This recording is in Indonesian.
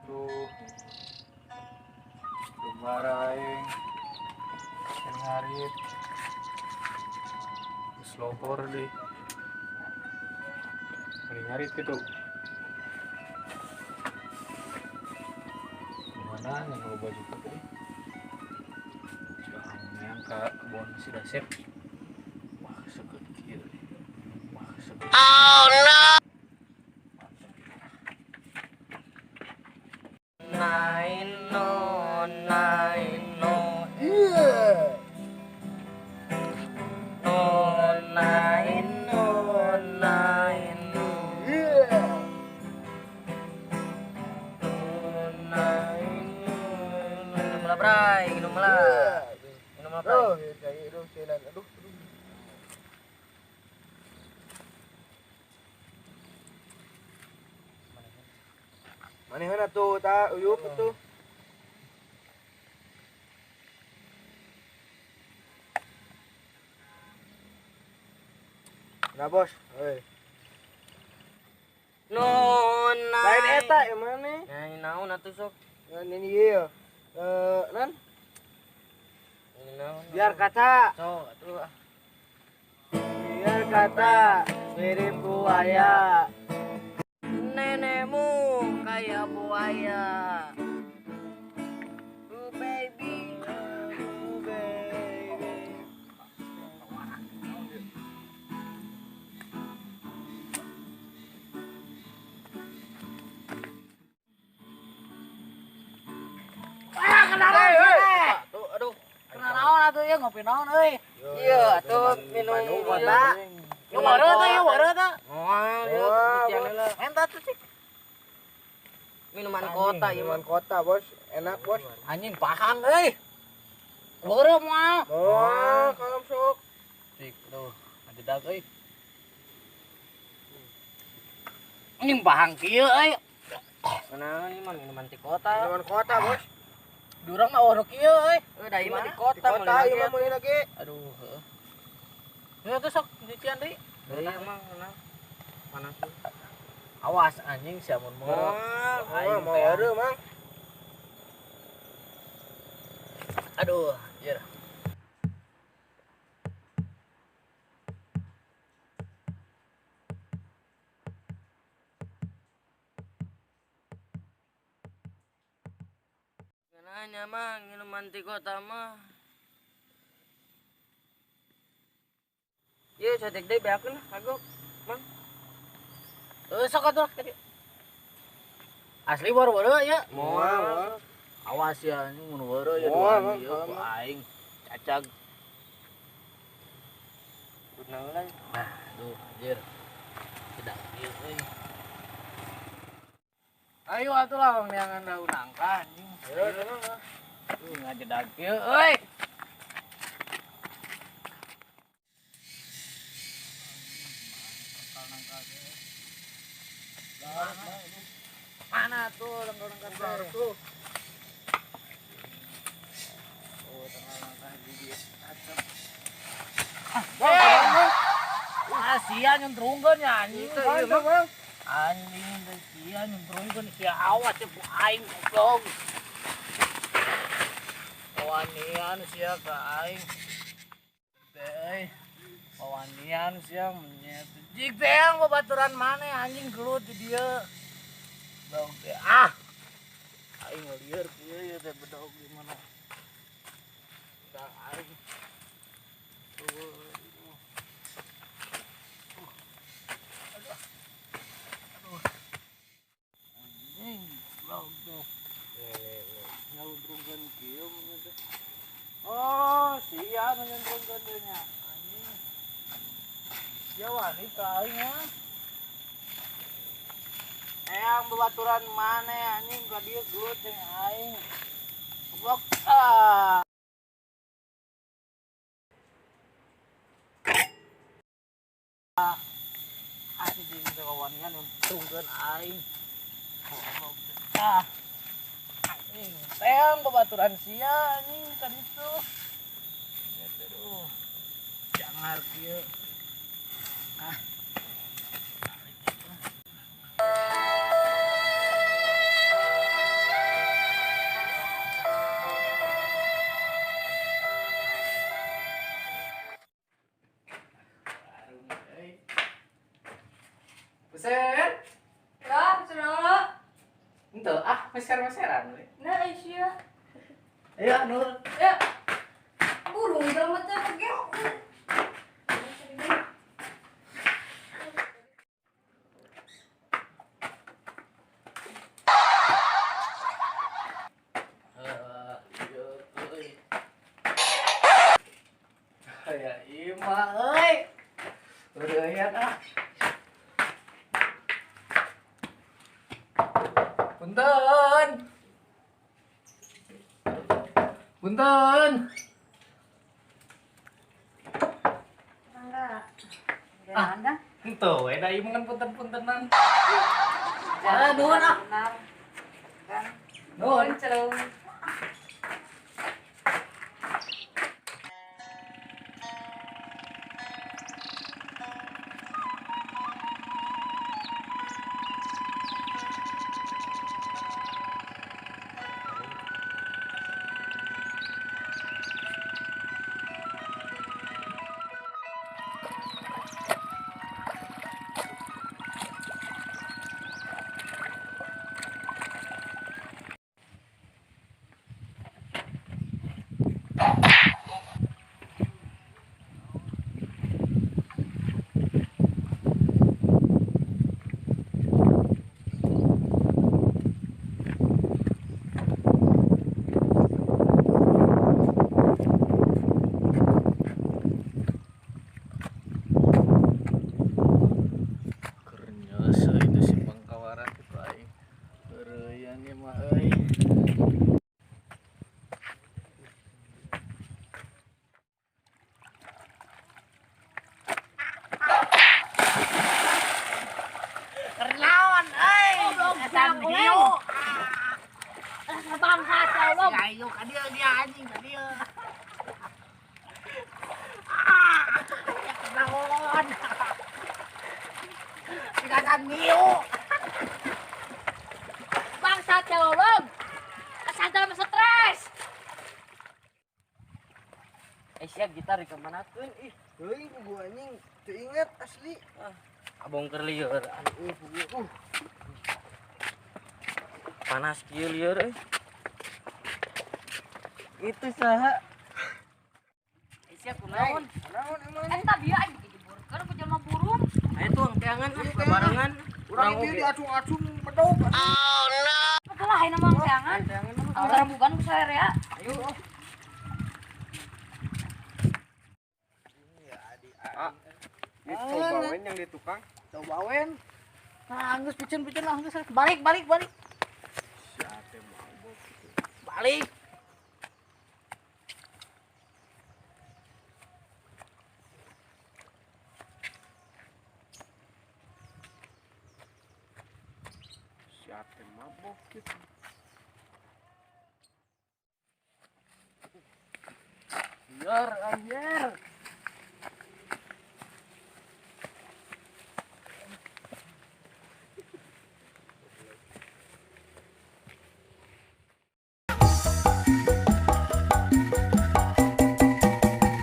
tuh lumbar aing ngarit selopor deh ngarit gitu gimana yang mau baju putih sudah nyangka bon sudah set wah sekecil wah sekecil oh no nine no nine no Bray, minum lah. Minum lah, Bray. Aduh, jalan. Aduh. Mana tuh, tak uyup tuh. Nah, bos. Hei. Lain eta yang mana? Yang naon atuh sok. Ini ieu. Nan. Biar kata. Sok atuh. Biar kata mirip buaya. Nenekmu kayak buaya. Baby. Ya ngopi naon euy. Iya, atuh minum kota. Yuk waduh tuh. Oh, entah tuh sih. Minuman kota, minuman kota, Bos. Enak, Bos. Anjing pahang euy. Beureum mah. Oh, kalem sok. Cik, tuh. Adedag euy. Anjing pahang kieu euy. Mana ini mah minuman di kota. Minuman kota, Bos. Durang mah warung kieu euy. Da ieu mah di kota ieu mah meuli lagi. Aduh, heuh. Ya tuh sok nyucian deui. Enak mah, enak. Panas tuh. Awas anjing si amun mau. Mau eureum, Mang. Aduh, ieu. Nanya mah minuman di kota mah. Iya, cetek deh beakeun kagok, Mang. Sok atuh tadi. Asli baru-baru ya. Moal. Awas ya, ini mun baru ya doang ieu aing cacag. Beunang lah. Nah, tuh, anjir. Tidak ieu euy. Ayo atuh lah neangan daun nangka anjing. Tuh ngajedag kieu euy. Mana tuh lengkap baru tuh. Oh, tengah-tengah gigi acap. Sia nyuntrungkeun ya anjing. Anjing teh sia nyuntrungkeun sia awas teh aing goblok. Wanian sia ka aing. Teh wanian sia menyet. Jig beang babaturan maneh anjing gelut di dieu. Dong teh aing lieur kieu ieu teh bedog di mana. Da aing. Anjing bedog teh. Nyaludrungkeun kieu mun teh. Oh, sia nyaludrungkeun teh nya. Anjing. Ya wani ka aing mah. Eyang babaturan maneh anjing ka dieu gelut jeung aing. Goblok. Anjing teh kawannya nuntungkeun aing. Goblok. Anjing, eyang babaturan sia anjing ka ditu. Aduh. Jangar kieu. Sen. Ya, sudah. Ente meser-meseran we. Nah, Aisyah. Ayo Nur. Ya. Burung macam begitu. Ya ima euy. Ureuyat ah. Punten. Punten. Enggak. Udah Anda? Ente we da ieu ngan punten-puntenan. Nuhun ah. Kan. Nuhun. Celung. Kernyasa itu si pangkawaran itu aing. Eureyan ieu mah euy. Kernaon euy. Edan hiu. Bangsa celung. Si ayu ka dieu dia anjing ka dieu. Kernaon. Edan hiu. Bangsa celung. Asal dalam stres. Siap gitar dikemanakeun ih. Heuing gua anjing teu inget asli. Abong keur lieur. Panas kieu lieur euy. Itu saha? Siap kunaon? Naon emang? Eta bieu aing dijeburkeun ku jelema burung. Ayo tuh angkeangan barengan. Urang ieu diacung-acung medog. Atuh hayu mah angkeangan. Angkara bukan ku ya. Ayo. Dicobain yang di tukang. Cobain. Nah, geus picen-picen lah geus. Balik. Siate mabok. Balik. Siate mabok gitu. Lieur anjir.